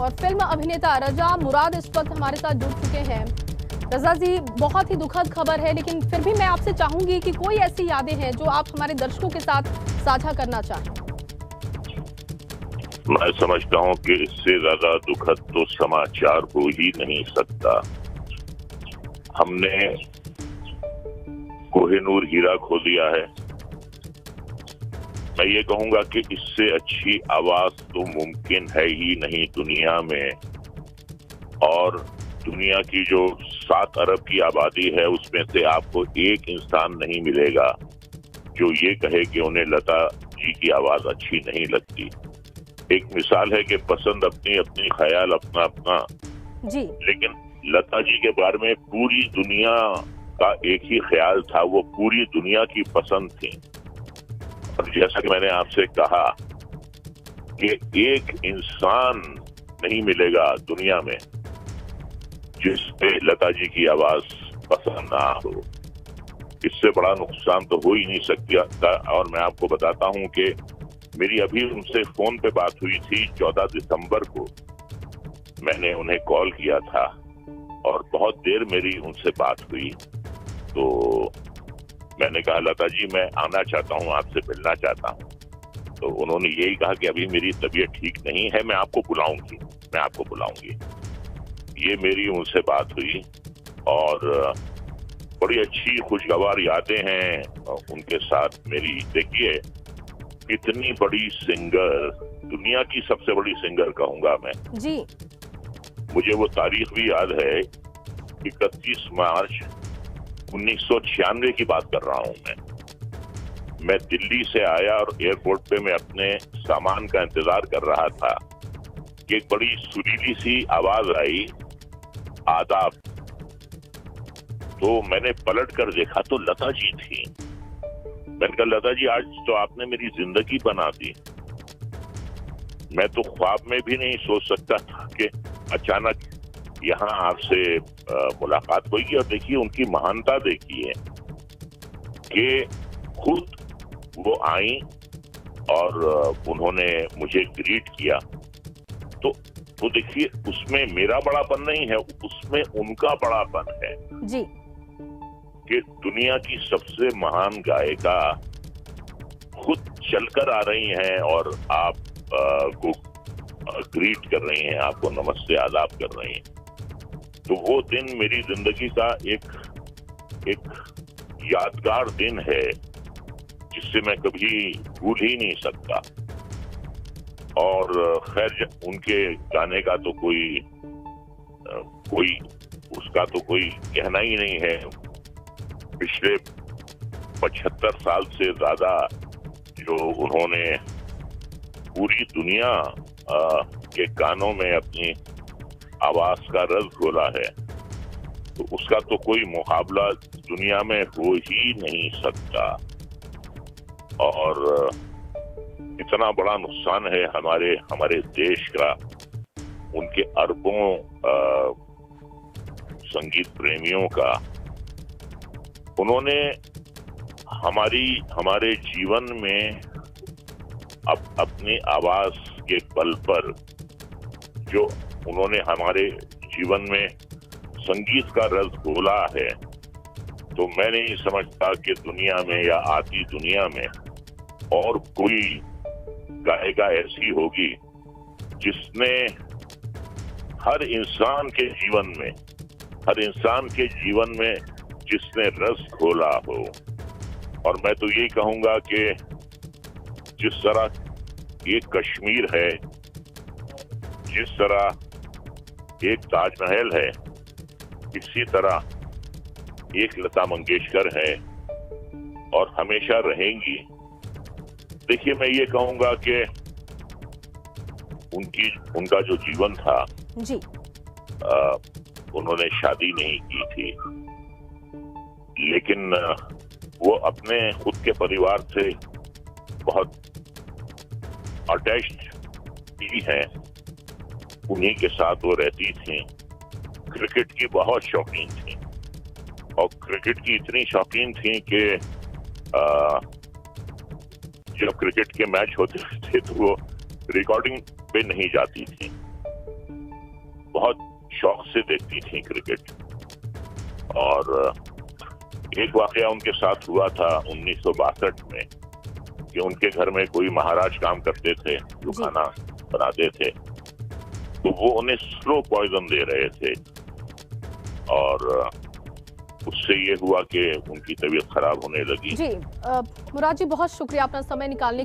और फिल्म अभिनेता रजा मुराद इस वक्त हमारे साथ जुड़ चुके हैं। रजा जी, बहुत ही दुखद खबर है, लेकिन फिर भी मैं आपसे चाहूंगी कि कोई ऐसी यादें हैं जो आप हमारे दर्शकों के साथ साझा करना चाहें। मैं समझता हूं कि इससे ज्यादा दुखद तो समाचार हो ही नहीं सकता। हमने कोहिनूर हीरा खो दिया है। मैं ये कहूंगा कि इससे अच्छी आवाज तो मुमकिन है ही नहीं दुनिया में। और दुनिया की जो 7 अरब की आबादी है उसमें से आपको एक इंसान नहीं मिलेगा जो ये कहे कि उन्हें लता जी की आवाज अच्छी नहीं लगती। एक मिसाल है कि पसंद अपनी अपनी, ख्याल अपना अपना जी। लेकिन लता जी के बारे में पूरी दुनिया का एक ही ख्याल था, वो पूरी दुनिया की पसंद थी। और जैसा कि मैंने आपसे कहा कि एक इंसान नहीं मिलेगा दुनिया में जिसपे लता जी की आवाज पसंद ना हो। इससे बड़ा नुकसान तो हो ही नहीं सकता। और मैं आपको बताता हूं कि मेरी अभी उनसे फोन पे बात हुई थी 14 दिसंबर को। मैंने उन्हें कॉल किया था और बहुत देर मेरी उनसे बात हुई। तो मैंने कहा, लता जी मैं आना चाहता हूं, आपसे मिलना चाहता हूं। तो उन्होंने यही कहा कि अभी मेरी तबीयत ठीक नहीं है, मैं आपको बुलाऊंगी। ये मेरी उनसे बात हुई और बड़ी अच्छी खुशगवार यादें हैं उनके साथ मेरी। देखिए, इतनी बड़ी सिंगर, दुनिया की सबसे बड़ी सिंगर कहूंगा मैं जी। मुझे वो तारीख भी याद है, 31 मार्च 1996 की बात कर रहा हूं मैं दिल्ली से आया और एयरपोर्ट पे मैं अपने सामान का इंतजार कर रहा था कि एक बड़ी सुरीली सी आवाज आई, आदाब। तो मैंने पलट कर देखा तो लता जी थी। मैंने कहा, लता जी आज तो आपने मेरी जिंदगी बना दी। मैं तो ख्वाब में भी नहीं सोच सकता था कि अचानक यहाँ आपसे मुलाकात होगी। और देखिए उनकी महानता देखिए कि खुद वो आई और उन्होंने मुझे ग्रीट किया। तो देखिए उसमें मेरा बड़ापन नहीं है, उसमें उनका बड़ापन है जी। कि दुनिया की सबसे महान गायिका खुद चलकर आ रही हैं और आप को ग्रीट कर रही हैं, आपको नमस्ते आदाब कर रही हैं। तो वो दिन मेरी जिंदगी का एक यादगार दिन है जिससे मैं कभी भूल ही नहीं सकता। और खैर उनके गाने का तो कोई उसका तो कोई कहना ही नहीं है। पिछले 75 साल से ज्यादा जो उन्होंने पूरी दुनिया के गानों में अपनी आवाज का रस घोला है, तो उसका तो कोई मुकाबला दुनिया में हो ही नहीं सकता। और इतना बड़ा नुकसान है हमारे देश का, उनके अरबों संगीत प्रेमियों का। उन्होंने हमारे जीवन में अपनी आवाज के बल पर जो उन्होंने हमारे जीवन में संगीत का रस घोला है, तो मैं नहीं समझता कि दुनिया में या आती दुनिया में और कोई गायिका ऐसी होगी जिसने हर इंसान के जीवन में जिसने रस घोला हो। और मैं तो यही कहूंगा कि जिस तरह एक कश्मीर है, जिस तरह एक ताजमहल है, इसी तरह एक लता मंगेशकर है और हमेशा रहेंगी। देखिए मैं ये कहूंगा कि उनका जो जीवन था जी। उन्होंने शादी नहीं की थी, लेकिन वो अपने खुद के परिवार से बहुत अटैच्ड भी हैं। उन्हीं के साथ वो रहती थी। क्रिकेट की बहुत शौकीन थी और क्रिकेट की इतनी शौकीन थी कि जब क्रिकेट के मैच होते थे तो वो रिकॉर्डिंग पे नहीं जाती थी। बहुत शौक से देखती थी क्रिकेट। और एक वाकया उनके साथ हुआ था 1962 में कि उनके घर में कोई महाराज काम करते थे जो जी। खाना बनाते थे, तो वो उन्हें स्लो पॉइजन दे रहे थे और उससे ये हुआ कि उनकी तबीयत खराब होने लगी। जी मुराद जी, बहुत शुक्रिया अपना समय निकालने